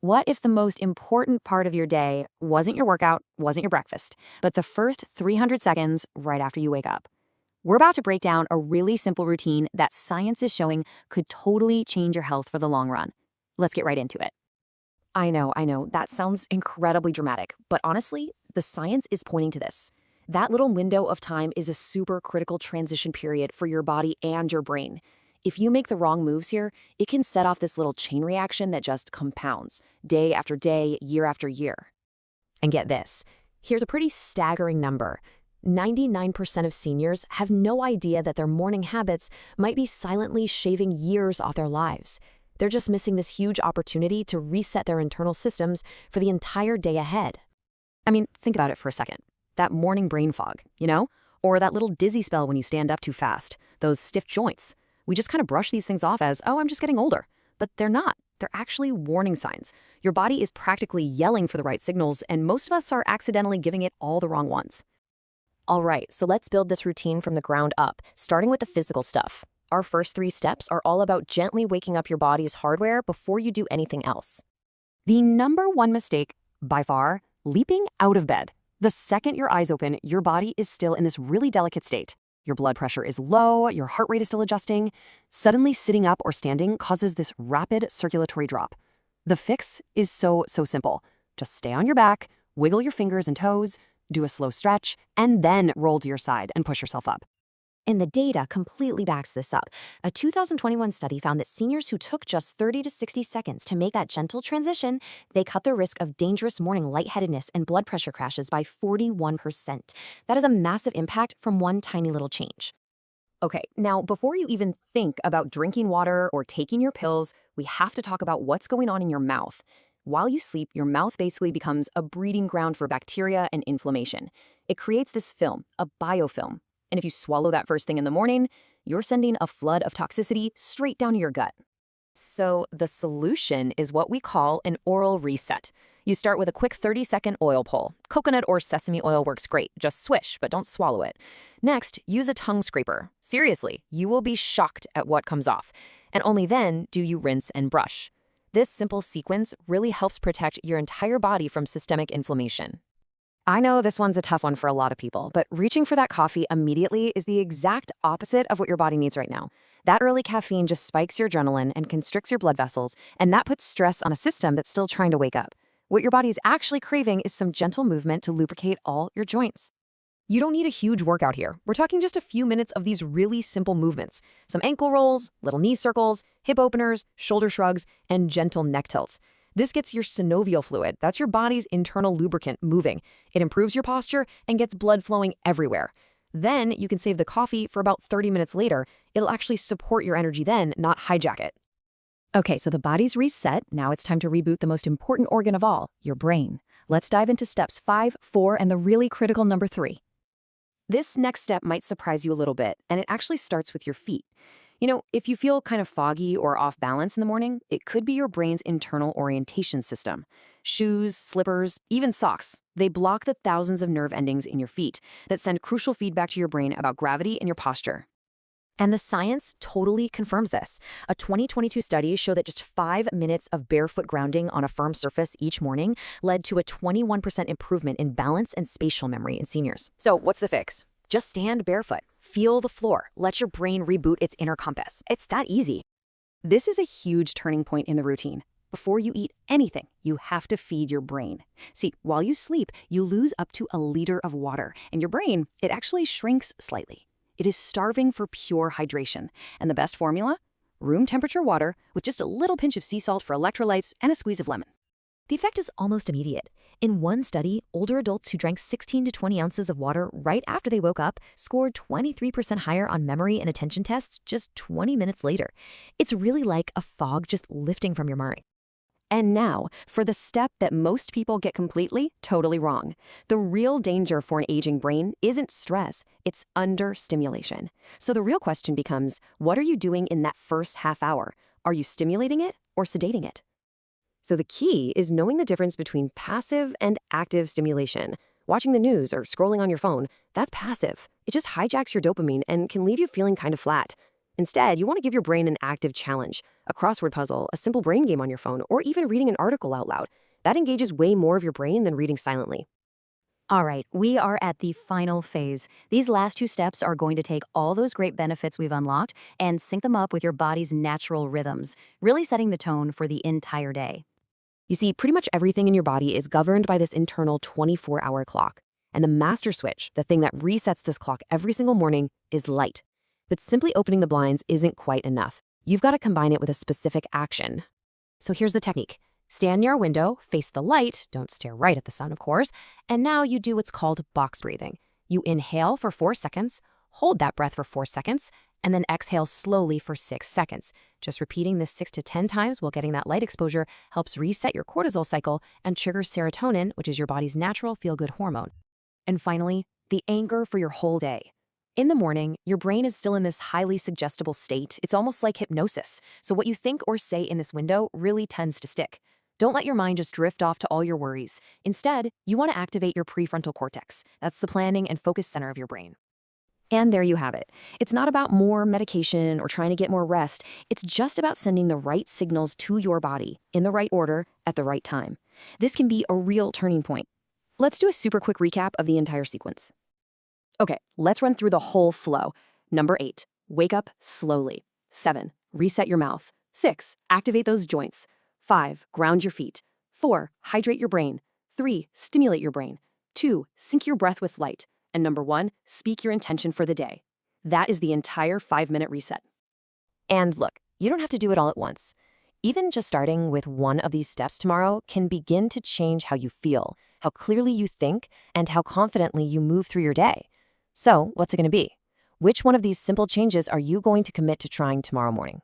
What if the most important part of your day wasn't your workout, wasn't your breakfast, but the first 300 seconds right after you wake up? We're about to break down a really simple routine that science is showing could totally change your health for the long run. Let's get right into it. I know, that sounds incredibly dramatic, but honestly, the science is pointing to this. That little window of time is a super critical transition period for your body and your brain. If you make the wrong moves here, it can set off this little chain reaction that just compounds, day after day, year after year. And get this, here's a pretty staggering number. 99% of seniors have no idea that their morning habits might be silently shaving years off their lives. They're just missing this huge opportunity to reset their internal systems for the entire day ahead. I mean, think about it for a second. That morning brain fog, Or that little dizzy spell when you stand up too fast, those stiff joints. We just kind of brush these things off as, oh, I'm just getting older. But they're not. They're actually warning signs. Your body is practically yelling for the right signals, and most of us are accidentally giving it all the wrong ones. All right, so let's build this routine from the ground up, starting with the physical stuff. Our first 3 steps are all about gently waking up your body's hardware before you do anything else. The number one mistake, by far, leaping out of bed. The second your eyes open, your body is still in this really delicate state. Your blood pressure is low, your heart rate is still adjusting. Suddenly sitting up or standing causes this rapid circulatory drop. The fix is so simple. Just stay on your back, wiggle your fingers and toes, do a slow stretch, and then roll to your side and push yourself up. And the data completely backs this up. A 2021 study found that seniors who took just 30 to 60 seconds to make that gentle transition, they cut the risk of dangerous morning lightheadedness and blood pressure crashes by 41%. That is a massive impact from one tiny little change. Okay, now before you even think about drinking water or taking your pills, we have to talk about what's going on in your mouth. While you sleep, your mouth basically becomes a breeding ground for bacteria and inflammation. It creates this film, a biofilm. And if you swallow that first thing in the morning, you're sending a flood of toxicity straight down to your gut. So the solution is what we call an oral reset. You start with a quick 30-second oil pull. Coconut or sesame oil works great. Just swish, but don't swallow it. Next, use a tongue scraper. Seriously, you will be shocked at what comes off. And only then do you rinse and brush. This simple sequence really helps protect your entire body from systemic inflammation. I know this one's a tough one for a lot of people, but reaching for that coffee immediately is the exact opposite of what your body needs right now. That early caffeine just spikes your adrenaline and constricts your blood vessels, and that puts stress on a system that's still trying to wake up. What your body is actually craving is some gentle movement to lubricate all your joints. You don't need a huge workout here. We're talking just a few minutes of these really simple movements. Some ankle rolls, little knee circles, hip openers, shoulder shrugs, and gentle neck tilts. This gets your synovial fluid, that's your body's internal lubricant, moving. It improves your posture and gets blood flowing everywhere. Then you can save the coffee for about 30 minutes later. It'll actually support your energy then, not hijack it. Okay, so the body's reset. Now it's time to reboot the most important organ of all, your brain. Let's dive into steps 5, 4, and the really critical number 3. This next step might surprise you a little bit, and it actually starts with your feet. If you feel kind of foggy or off balance in the morning, it could be your brain's internal orientation system. Shoes, slippers, even socks, they block the thousands of nerve endings in your feet that send crucial feedback to your brain about gravity and your posture. And the science totally confirms this. A 2022 study showed that just 5 minutes of barefoot grounding on a firm surface each morning led to a 21% improvement in balance and spatial memory in seniors. So what's the fix? Just stand barefoot. Feel the floor. Let your brain reboot its inner compass. It's that easy. This is a huge turning point in the routine. Before you eat anything, you have to feed your brain. See, while you sleep, you lose up to 1 liter of water, and your brain, it actually shrinks slightly. It is starving for pure hydration. And the best formula? Room temperature water with just a little pinch of sea salt for electrolytes and a squeeze of lemon. The effect is almost immediate. In one study, older adults who drank 16 to 20 ounces of water right after they woke up scored 23% higher on memory and attention tests just 20 minutes later. It's really like a fog just lifting from your mind. And now, for the step that most people get completely, totally wrong. The real danger for an aging brain isn't stress, it's understimulation. So the real question becomes, what are you doing in that first half hour? Are you stimulating it or sedating it? So the key is knowing the difference between passive and active stimulation. Watching the news or scrolling on your phone, that's passive. It just hijacks your dopamine and can leave you feeling kind of flat. Instead, you want to give your brain an active challenge, a crossword puzzle, a simple brain game on your phone, or even reading an article out loud. That engages way more of your brain than reading silently. All right, we are at the final phase. These last two steps are going to take all those great benefits we've unlocked and sync them up with your body's natural rhythms, really setting the tone for the entire day. You see, pretty much everything in your body is governed by this internal 24-hour clock. And the master switch, the thing that resets this clock every single morning, is light. But simply opening the blinds isn't quite enough. You've got to combine it with a specific action. So here's the technique. Stand near a window, face the light, don't stare right at the sun, of course, and now you do what's called box breathing. You inhale for 4 seconds, hold that breath for 4 seconds, and then exhale slowly for 6 seconds. Just repeating this 6 to 10 times while getting that light exposure helps reset your cortisol cycle and triggers serotonin, which is your body's natural feel-good hormone. And finally, the anchor for your whole day. In the morning, your brain is still in this highly suggestible state. It's almost like hypnosis. So what you think or say in this window really tends to stick. Don't let your mind just drift off to all your worries. Instead, you want to activate your prefrontal cortex. That's the planning and focus center of your brain. And there you have it. It's not about more medication or trying to get more rest. It's just about sending the right signals to your body in the right order at the right time. This can be a real turning point. Let's do a super quick recap of the entire sequence. Okay, let's run through the whole flow. Number 8, wake up slowly. 7, reset your mouth. 6, activate those joints. 5, ground your feet. 4, hydrate your brain. 3, stimulate your brain. 2, sync your breath with light. And number 1, speak your intention for the day. That is the entire 5-minute reset. And look, you don't have to do it all at once. Even just starting with one of these steps tomorrow can begin to change how you feel, how clearly you think, and how confidently you move through your day. So, what's it going to be? Which one of these simple changes are you going to commit to trying tomorrow morning?